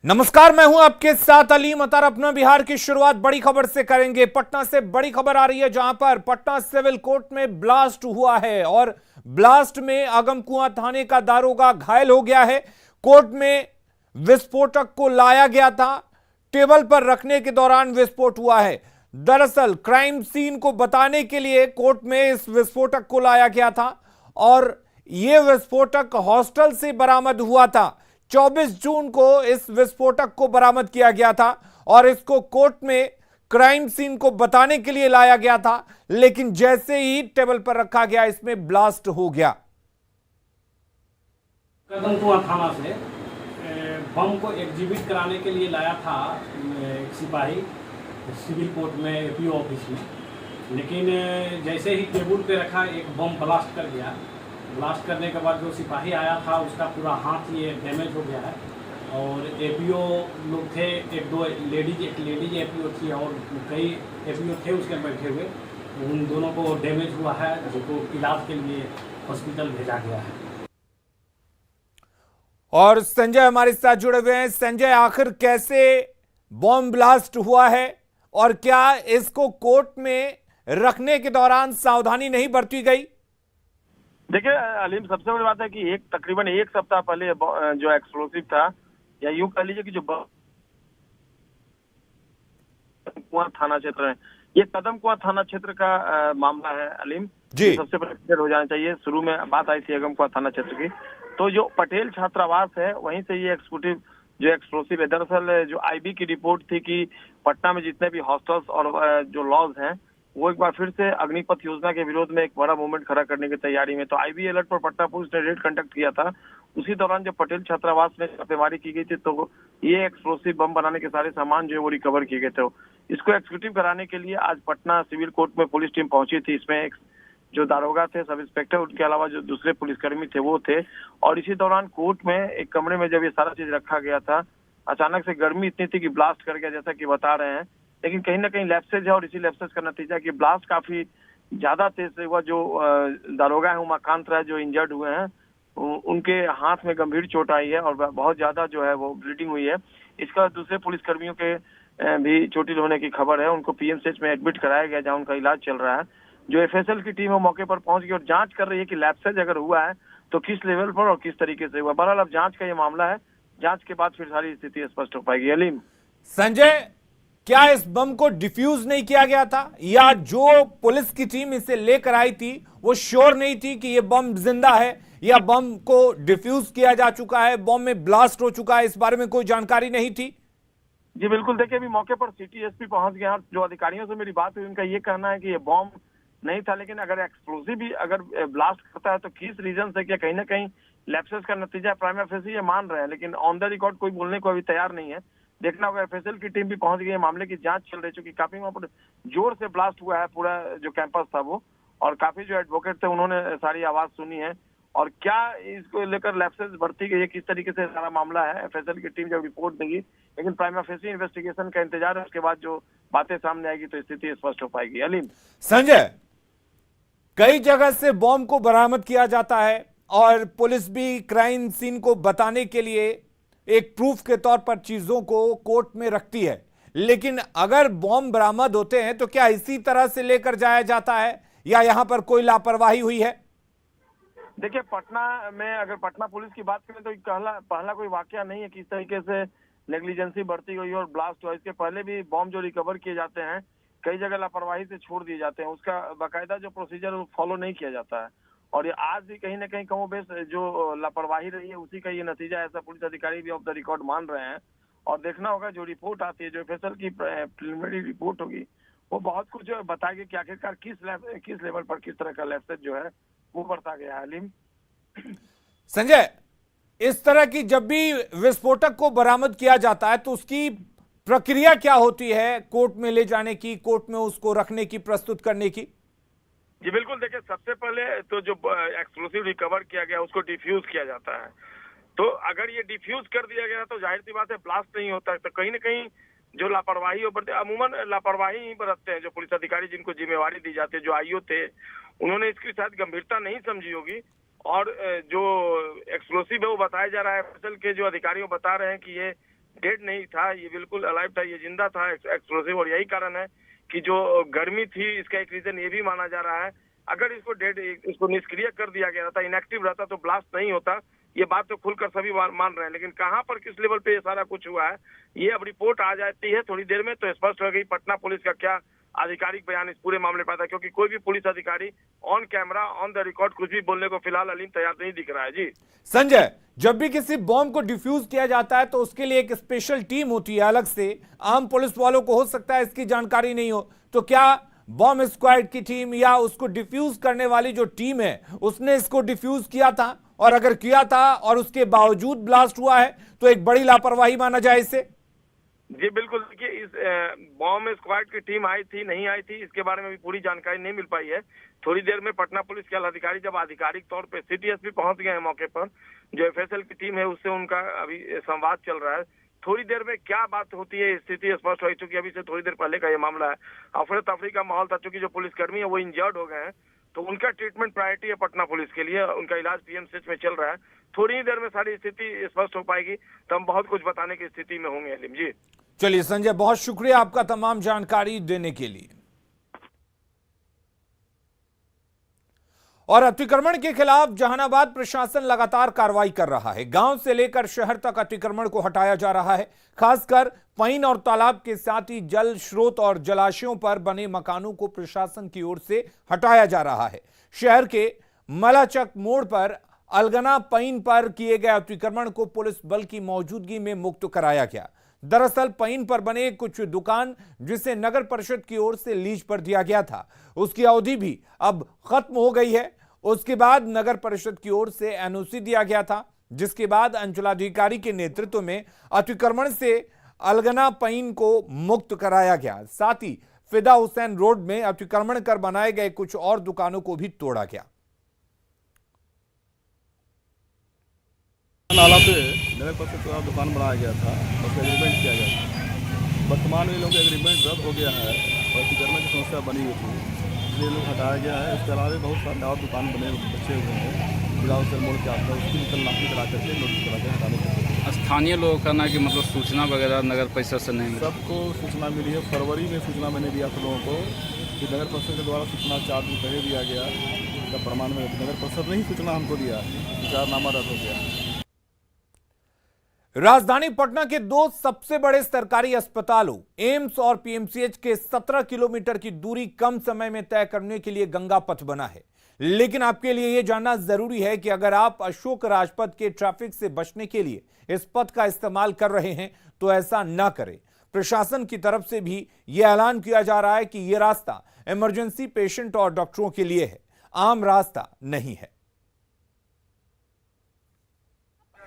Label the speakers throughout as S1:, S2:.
S1: नमस्कार, मैं हूं आपके साथ अलीम अतार। अपना बिहार की शुरुआत बड़ी खबर से करेंगे। पटना से बड़ी खबर आ रही है, जहां पर पटना सिविल कोर्ट में ब्लास्ट हुआ है और ब्लास्ट में आगमकुआं थाने का दारोगा घायल हो गया है। कोर्ट में विस्फोटक को लाया गया था, टेबल पर रखने के दौरान विस्फोट हुआ है। दरअसल क्राइम सीन को बताने के लिए कोर्ट में इस विस्फोटक को लाया गया था और यह विस्फोटक हॉस्टल से बरामद हुआ था। 24 जून को इस विस्फोटक को बरामद किया गया था और इसको कोर्ट में क्राइम सीन को बताने के लिए लाया गया था, लेकिन जैसे ही टेबल पर रखा गया इसमें ब्लास्ट हो गया।
S2: कदमकुआं थाना से बम को एग्जीबिट कराने के लिए लाया था एक सिपाही सिविल कोर्ट में एपीओ ऑफिस में, लेकिन जैसे ही टेबल पे रखा एक बम ब्लास्ट कर गया। ब्लास्ट करने के बाद जो सिपाही आया था उसका पूरा हाथ ये डैमेज हो गया है और एपीओ लोग थे, एक लेडीज एपीओ थी और कई एपीओ थे उसके बैठे हुए। उन दोनों को डैमेज हुआ है, जिनको इलाज के लिए हॉस्पिटल भेजा गया है।
S1: और संजय हमारे साथ जुड़े हुए हैं। संजय, आखिर कैसे बॉम्ब ब्लास्ट हुआ है और क्या इसको कोर्ट में रखने के दौरान सावधानी नहीं बरती गई?
S3: देखिए अलीम, सबसे बड़ी बात है कि तकरीबन एक सप्ताह पहले जो एक्सप्लोसिव था, या यूं कह लीजिए कि जो कुआं थाना क्षेत्र है, ये कदम कुआं थाना क्षेत्र का मामला है अलीम
S1: जी।
S3: सबसे पहले क्लियर हो जाना चाहिए। शुरू में बात आई थी अगम कुआं थाना क्षेत्र की, तो जो पटेल छात्रावास है वहीं से ये एक्सक्लूसिव जो एक्सप्लोसिव है। दरअसल जो आईबी की रिपोर्ट थी कि पटना में जितने भी हॉस्टल्स और जो लॉज हैं वो एक बार फिर से अग्निपथ योजना के विरोध में एक बड़ा मूवमेंट खड़ा करने की तैयारी में, तो आईबी अलर्ट पर पटना पुलिस ने रेड कंडक्ट किया था। उसी दौरान जब पटेल छात्रावास में छापेमारी की गई थी तो ये एक्सप्लोसिव बम बनाने के सारे सामान जो है वो रिकवर किए गए थे। इसको एक्सिक्यूटिव कराने के लिए आज पटना सिविल कोर्ट में पुलिस टीम पहुंची थी। इसमें एक जो दारोगा थे, सब इंस्पेक्टर, उनके अलावा जो दूसरे पुलिसकर्मी थे वो थे। और इसी दौरान कोर्ट में एक कमरे में जब ये सारा चीज रखा गया था, अचानक से गर्मी इतनी थी कि ब्लास्ट कर गया, जैसा कि बता रहे हैं। लेकिन कहीं ना कहीं लैप्सेज है और इसी लैप्सेज का नतीजा कि ब्लास्ट काफी ज्यादा तेज से हुआ। जो दारोगा है उमाकांत राय जो इंजर्ड हुए हैं, उनके हाथ में गंभीर चोट आई है और बहुत ज्यादा जो है वो ब्लीडिंग हुई है। इसका दूसरे पुलिसकर्मियों के भी चोटिल होने की खबर है। उनको पीएमसीएच में एडमिट कराया गया, जहां उनका इलाज चल रहा है। जो एफएसएल की टीम है मौके पर पहुंच गई और जांच कर रही है कि लैप्सेज अगर हुआ है तो किस लेवल पर और किस तरीके से हुआ। बहरहाल अब जांच का ये मामला है, जांच के बाद फिर सारी स्थिति स्पष्ट हो पाएगी। अलीम,
S1: संजय, क्या इस बम को डिफ्यूज नहीं किया गया था, या जो पुलिस की टीम इसे लेकर आई थी वो श्योर नहीं थी कि यह बम जिंदा है, या बम को डिफ्यूज किया जा चुका है, बम में ब्लास्ट हो चुका है, इस बारे में कोई जानकारी नहीं थी?
S3: जी बिल्कुल, देखिए अभी मौके पर सिटी एसपी पहुंच गए हैं। जो अधिकारियों से मेरी बात हुई उनका ये कहना है कि ये बॉम्ब नहीं था, लेकिन अगर एक्सप्लोसिव भी अगर ब्लास्ट करता है तो किस रीजन से, क्या कहीं ना कहीं लैप्सेस का नतीजा प्राइमा फेसी ये मान रहे हैं, लेकिन ऑन द रिकॉर्ड कोई बोलने को अभी तैयार नहीं है। देखना होगा। एफएसएल की टीम भी पहुंच गई है, मामले की जांच चल रही, चूंकि काफी वहां पर जोर से ब्लास्ट हुआ है पूरा जो कैंपस था वो, और काफी जो एडवोकेट थे उन्होंने सारी आवाज सुनी है। और क्या इसको लेकर लैप्सेस बढ़ती गई है, किस तरीके से सारा मामला है, एफएसएल की टीम जब रिपोर्ट देगी, लेकिन प्राइमा फेसी इन्वेस्टिगेशन का इंतजार है। उसके बाद जो बातें सामने आएगी तो स्थिति स्पष्ट हो पाएगी। अलीम,
S1: संजय, कई जगह से बॉम्ब को बरामद किया जाता है और पुलिस भी क्राइम सीन को बताने के लिए एक प्रूफ के तौर पर चीजों को कोर्ट में रखती है, लेकिन अगर बॉम्ब बरामद होते हैं तो क्या इसी तरह से लेकर जाया जाता है, या यहां पर कोई लापरवाही हुई है?
S3: देखिए पटना में अगर पटना पुलिस की बात करें तो पहला कोई वाकया नहीं है कि इस तरीके से नेग्लिजेंसी बढ़ती गई और ब्लास्ट हुआ। इसके पहले भी बॉम्ब जो रिकवर किए जाते हैं कई जगह लापरवाही से छोड़ दिए जाते हैं, उसका बाकायदा जो प्रोसीजर वो फॉलो नहीं किया जाता है। और ये आज भी कहीं ना कहीं कमोबेश जो लापरवाही रही है उसी का ये नतीजा है, ऐसा पुलिस अधिकारी भी ऑफ द रिकॉर्ड मान रहे हैं। और देखना होगा जो रिपोर्ट आती है, जो एफएसएल की प्रिलिमिनरी रिपोर्ट होगी, वो बहुत कुछ बताएगी कि आखिरकार किस लेवल पर किस तरह का लैप्सेज जो है वो बढ़ता गया है। अलीम,
S1: संजय, इस तरह की जब भी विस्फोटक को बरामद किया जाता है तो उसकी प्रक्रिया क्या होती है, कोर्ट में ले जाने की, कोर्ट में उसको रखने की, प्रस्तुत करने की?
S3: जी बिल्कुल, देखिए सबसे पहले तो जो एक्सप्लोसिव रिकवर किया गया उसको डिफ्यूज किया जाता है। तो अगर ये डिफ्यूज कर दिया गया तो जाहिर सी बात है ब्लास्ट नहीं होता है। तो कहीं ना कहीं जो लापरवाही हो बरते, अमूमन लापरवाही ही बरतते हैं जो पुलिस अधिकारी जिनको जिम्मेवारी दी जाती है। जो आईओ थे उन्होंने इसकी शायद गंभीरता नहीं समझी होगी और जो एक्सप्लोसिव है वो बताया जा रहा है, फसल के जो अधिकारी बता रहे हैं कि ये डेड नहीं था, ये बिल्कुल अलाइव था, ये जिंदा था, एक्सप्लोसिव। और यही कारण है कि जो गर्मी थी, इसका एक रीजन ये भी माना जा रहा है, अगर इसको निष्क्रिय कर दिया गया था, इनएक्टिव रहता तो ब्लास्ट नहीं होता। ये बात तो खुलकर सभी मान रहे हैं, लेकिन कहां पर किस लेवल पे ये सारा कुछ हुआ है, ये अब रिपोर्ट आ जाती है थोड़ी देर में तो स्पष्ट हो गई पटना पुलिस का क्या आधिकारिक बयान इस पूरे मामले पर आता है, क्योंकि कोई भी पुलिस अधिकारी on camera on the record कुछ भी बोलने को फिलहाल अलीम तैयार नहीं दिख रहा है। जी
S1: संजय, जब भी किसी बॉम्ब को डिफ्यूज किया जाता है तो उसके लिए एक स्पेशल टीम होती है अलग से, आम पुलिस वालों को हो सकता है इसकी जानकारी नहीं हो, तो क्या बॉम्ब स्क्वाड की टीम या उसको डिफ्यूज करने वाली जो टीम है उसने इसको डिफ्यूज किया था? और अगर किया था और उसके बावजूद ब्लास्ट हुआ है तो एक बड़ी लापरवाही माना जाए इसे?
S3: जी बिल्कुल, देखिए इस बॉम्ब स्क्वाड की टीम आई थी नहीं आई थी इसके बारे में भी पूरी जानकारी नहीं मिल पाई है। थोड़ी देर में पटना पुलिस के अधिकारी जब आधिकारिक तौर पे सिटी एसपी पहुंच गए हैं मौके पर, जो एफएसएल की टीम है उससे उनका अभी संवाद चल रहा है। थोड़ी देर में क्या बात होती है स्थिति स्पष्ट हो चुकी है। अभी से थोड़ी देर पहले का ये मामला है, अफरा तफरी का माहौल था, चूंकि जो पुलिसकर्मी है वो इंजर्ड हो गए हैं तो उनका ट्रीटमेंट प्रायोरिटी है पटना पुलिस के लिए, उनका इलाज पीएमसीएच में चल रहा है। थोड़ी ही देर में सारी स्थिति स्पष्ट हो पाएगी तो हम बहुत कुछ बताने की स्थिति में होंगे। अलीम जी
S1: चलिए संजय, बहुत शुक्रिया आपका तमाम जानकारी देने के लिए। और अतिक्रमण के खिलाफ जहानाबाद प्रशासन लगातार कार्रवाई कर रहा है। गांव से लेकर शहर तक अतिक्रमण को हटाया जा रहा है। खासकर पईन और तालाब के साथ ही जल स्रोत और जलाशयों पर बने मकानों को प्रशासन की ओर से हटाया जा रहा है। शहर के मलाचक मोड़ पर अलगना पईन पर किए गए अतिक्रमण को पुलिस बल की मौजूदगी में मुक्त कराया गया। दरअसल पईन पर बने कुछ दुकान जिसे नगर परिषद की ओर से लीज पर दिया गया था, उसकी अवधि भी अब खत्म हो गई है। उसके बाद नगर परिषद की ओर से एनओसी दिया गया था, जिसके बाद अंचलाधिकारी के नेतृत्व में अतिक्रमण से अलगना पईन को मुक्त कराया गया। साथ ही फिदा हुसैन रोड में अतिक्रमण कर बनाए गए कुछ और दुकानों को भी तोड़ा गया।
S4: नाला पे नगर परिषद द्वारा दुकान बनाया गया था, उसका एग्रीमेंट किया गया था। वर्तमान में लोगों का एग्रीमेंट रद्द हो गया है और अतिक्रमण की समस्या बनी हुई थी, इसलिए लोग हटाया गया है। इसके अलावा बहुत सारे और दुकान बचे हुए हैं फिदा हुसैन मोड़ के आसपास, उसकी तलाशी करा करके नोटिस करा के हटाने के।
S5: स्थानीय लोगों का ना कि मतलब सूचना वगैरह नगर परिषद से नहीं,
S4: सबको सूचना मिली है। फरवरी में सूचना मैंने दिया था लोगों को कि नगर परिषद के द्वारा सूचना 4 दिन पहले दिया गया, इसका प्रमाण में नगर परिषद ने ही सूचना हमको दिया, विचारनामा रद्द हो गया।
S1: राजधानी पटना के दो सबसे बड़े सरकारी अस्पतालों एम्स और पीएमसीएच के 17 किलोमीटर की दूरी कम समय में तय करने के लिए गंगा पथ बना है। लेकिन आपके लिए यह जानना जरूरी है कि अगर आप अशोक राजपथ के ट्रैफिक से बचने के लिए इस पथ का इस्तेमाल कर रहे हैं तो ऐसा ना करें। प्रशासन की तरफ से भी यह ऐलान किया जा रहा है कि यह रास्ता इमरजेंसी पेशेंट और डॉक्टरों के लिए है, आम रास्ता नहीं है।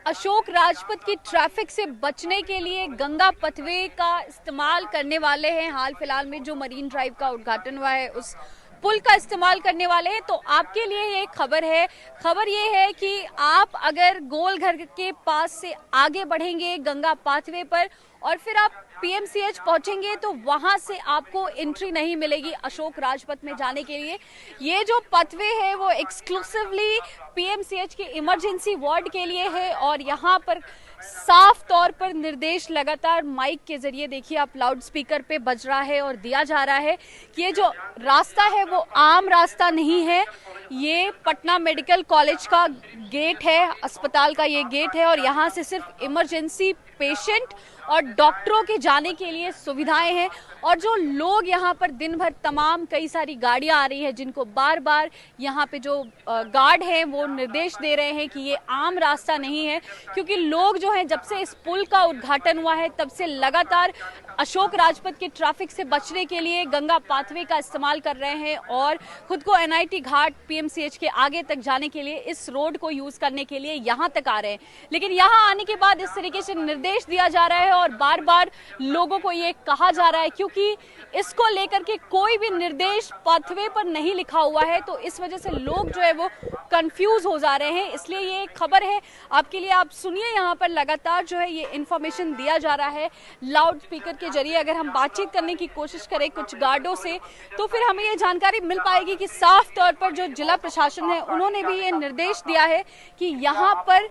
S6: अशोक राजपथ की ट्रैफिक से बचने के लिए गंगा पथवे का इस्तेमाल करने वाले हैं। हाल फिलहाल में जो मरीन ड्राइव का उद्घाटन हुआ है उस पुल का इस्तेमाल करने वाले हैं। तो आपके लिए ये खबर है, खबर ये है कि आप अगर गोल घर के पास से आगे बढ़ेंगे गंगा पाथवे पर और फिर आप पीएमसीएच पहुंचेंगे तो वहां से आपको एंट्री नहीं मिलेगी अशोक राजपथ में जाने के लिए। ये जो पथवे है वो एक्सक्लूसिवली पीएमसीएच के इमरजेंसी वार्ड के लिए है और यहाँ पर साफ तौर पर निर्देश लगातार माइक के जरिए देखिए आप लाउड स्पीकर पे बज रहा है और दिया जा रहा है कि ये जो रास्ता है वो आम रास्ता नहीं है, ये पटना मेडिकल कॉलेज का गेट है, अस्पताल का ये गेट है और यहाँ से सिर्फ इमरजेंसी पेशेंट और डॉक्टरों के जाने के लिए सुविधाएं हैं। और जो लोग यहाँ पर दिन भर तमाम कई सारी गाड़ियां आ रही हैं जिनको बार बार यहाँ पे जो गार्ड हैं वो निर्देश दे रहे हैं कि ये आम रास्ता नहीं है, क्योंकि लोग जो हैं जब से इस पुल का उद्घाटन हुआ है तब से लगातार अशोक राजपथ के ट्रैफिक से बचने के लिए गंगा पाथवे का इस्तेमाल कर रहे हैं और खुद को एनआईटी घाट पीएमसीएच के आगे तक जाने के लिए इस रोड को यूज करने के लिए यहाँ तक आ रहे हैं। लेकिन यहाँ आने के बाद इस तरीके से निर्देश दिया जा रहा है और बार बार लोगों को ये कहा जा रहा है, क्योंकि इसको लेकर के कोई भी निर्देश पाथवे पर नहीं लिखा हुआ है तो इस वजह से लोग जो है वो कंफ्यूज हो जा रहे हैं। इसलिए ये खबर है आपके लिए, आप सुनिए। यहाँ पर लगातार जो है ये इंफॉर्मेशन दिया जा रहा है लाउड स्पीकर के जरिए। अगर हम बातचीत करने की कोशिश करें कुछ गार्डों से तो फिर हमें ये जानकारी मिल पाएगी कि साफ तौर पर जो जिला प्रशासन है उन्होंने भी ये निर्देश दिया है कि यहाँ पर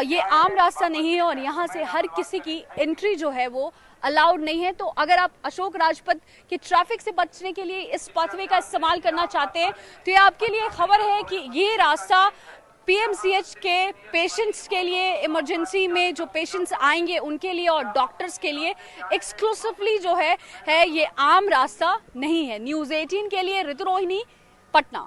S6: ये आम रास्ता नहीं है और यहाँ से हर किसी की एंट्री जो है वो अलाउड नहीं है। तो अगर आप अशोक राजपथ की ट्रैफिक से बचने के लिए इस पाथवे का इस्तेमाल करना चाहते हैं तो ये आपके लिए खबर है कि ये रास्ता पीएमसीएच के पेशेंट्स के लिए, इमरजेंसी में जो पेशेंट्स आएंगे उनके लिए और डॉक्टर्स के लिए एक्सक्लूसिवली जो है ये आम रास्ता नहीं है। न्यूज़ 18 के लिए ऋतु रोहिणी, पटना।